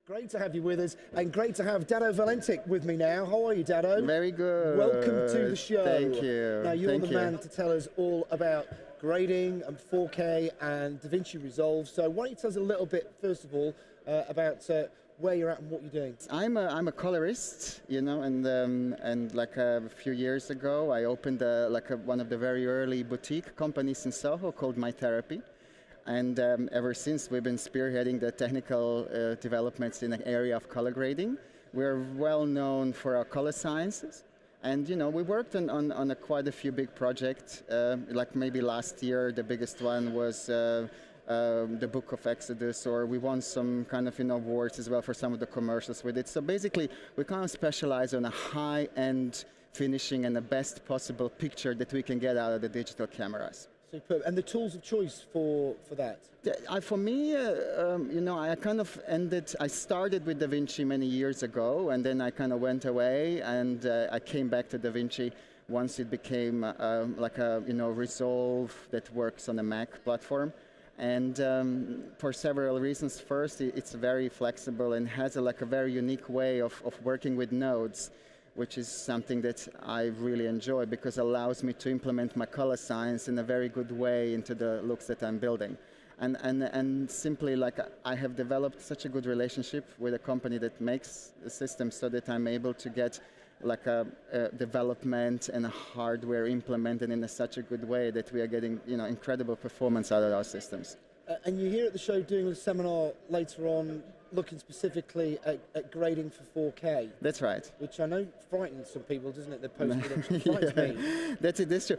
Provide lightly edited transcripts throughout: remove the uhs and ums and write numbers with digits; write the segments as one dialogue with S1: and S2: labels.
S1: Great to have you with us, and great to have Dado with me now. How are you, Dado?
S2: Very good.
S1: Welcome to the show.
S2: Thank you.
S1: Now, you're the man to tell us all about grading and 4K and DaVinci Resolve. So why don't you tell us a little bit, first of all, about where you're at and what you're doing?
S2: I'm a colorist, you know, and like a few years ago, I opened one of the very early boutique companies in Soho called My Therapy. And ever since, we've been spearheading the technical developments in the area of color grading. We're well known for our color sciences. And you know, we worked on quite a few big projects. Like maybe last year, the biggest one was the Book of Exodus, or we won some kind of awards as well for some of the commercials with it. So basically, we kind of specialize on a high-end finishing and the best possible picture that we can get out of the digital cameras.
S1: Superb. And the tools of choice for that?
S2: For me, you know, I started with DaVinci many years ago, and then I kind of went away, and I came back to DaVinci once it became like a, Resolve that works on a Mac platform. And for several reasons. First, it's very flexible and has a very unique way of working with nodes, which is something that I really enjoy because it allows me to implement my color science in a very good way into the looks that I'm building. And simply, I have developed such a good relationship with a company that makes the system so that I'm able to get a development and a hardware implemented in such a good way that we are getting incredible performance out of our systems.
S1: And you're here at the show doing a seminar later on looking specifically at grading for 4K.
S2: That's right.
S1: Which I know frightens some people, doesn't it? The post-production frightens me.
S2: That's true.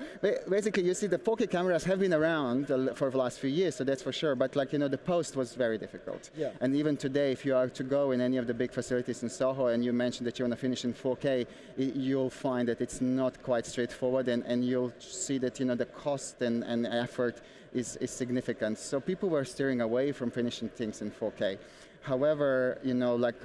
S2: Basically, you see, the 4K cameras have been around for the last few years, so that's for sure. But the post was very difficult.
S1: Yeah.
S2: And even today, if you are to go in any of the big facilities in Soho and you mention that you want to finish in 4K, you'll find that it's not quite straightforward, and you'll see that the cost and effort is significant. So people were steering away from finishing things in 4K. However,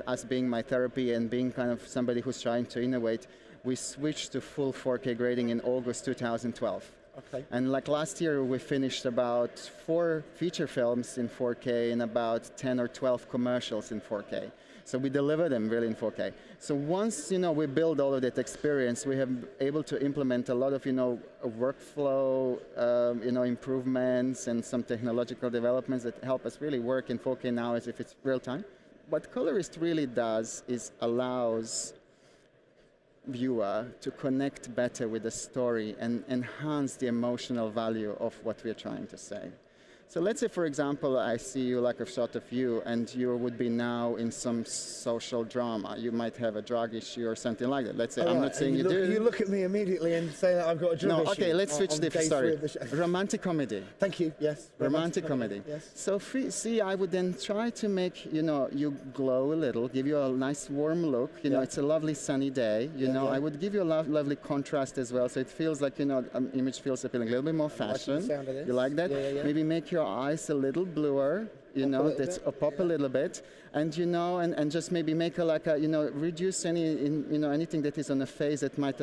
S2: us being My Therapy and being kind of somebody who's trying to innovate, we switched to full 4K grading in August 2012.
S1: Okay.
S2: And last year, we finished about 4 feature films in 4K and about 10 or 12 commercials in 4K. So we deliver them really in 4K. So once we build all of that experience, we have able to implement a lot of workflow improvements and some technological developments that help us really work in 4K now as if it's real time. What Colorist really does is allows viewer to connect better with the story and enhance the emotional value of what we're trying to say. So let's say, for example, I see you a shot of you, and you would be now in some social drama. You might have a drug issue or something like that. Let's say, I'm not saying you do.
S1: You look at me immediately and say that I've got a drug issue.
S2: No, okay, let's switch the story. Romantic comedy.
S1: Thank you, yes.
S2: Romantic comedy.
S1: Yes.
S2: So see, I would then try to make, you glow a little, give you a nice warm look. It's a lovely sunny day. I would give you a lovely contrast as well, so it feels like, image feels appealing. A little bit more fashion.
S1: I like the sound of this.
S2: You like that?
S1: Yeah.
S2: Maybe make your eyes a little bluer, that's pop a little bit, and and just maybe make reduce anything that is on the face that might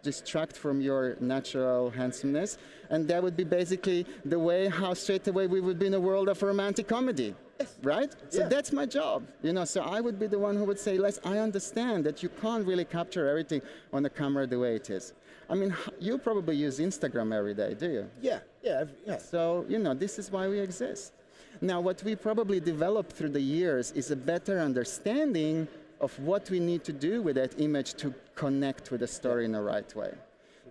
S2: distract from your natural handsomeness, and that would be basically the way how straight away we would be in a world of romantic comedy. Right? So that's my job. So I would be the one who would say, I understand that you can't really capture everything on the camera the way it is. I mean, you probably use Instagram every day, do you?
S1: Yeah.
S2: So, this is why we exist. Now, what we probably developed through the years is a better understanding of what we need to do with that image to connect with the story in the right way.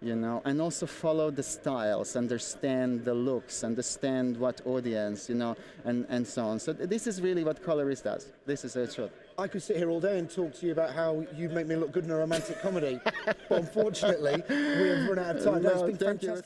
S2: And also follow the styles, understand the looks, understand what audience, and so on. So this is really what Colorist does. This is the truth.
S1: I could sit here all day and talk to you about how you make me look good in a romantic comedy, but unfortunately, we have run out of time. No, it's been fantastic.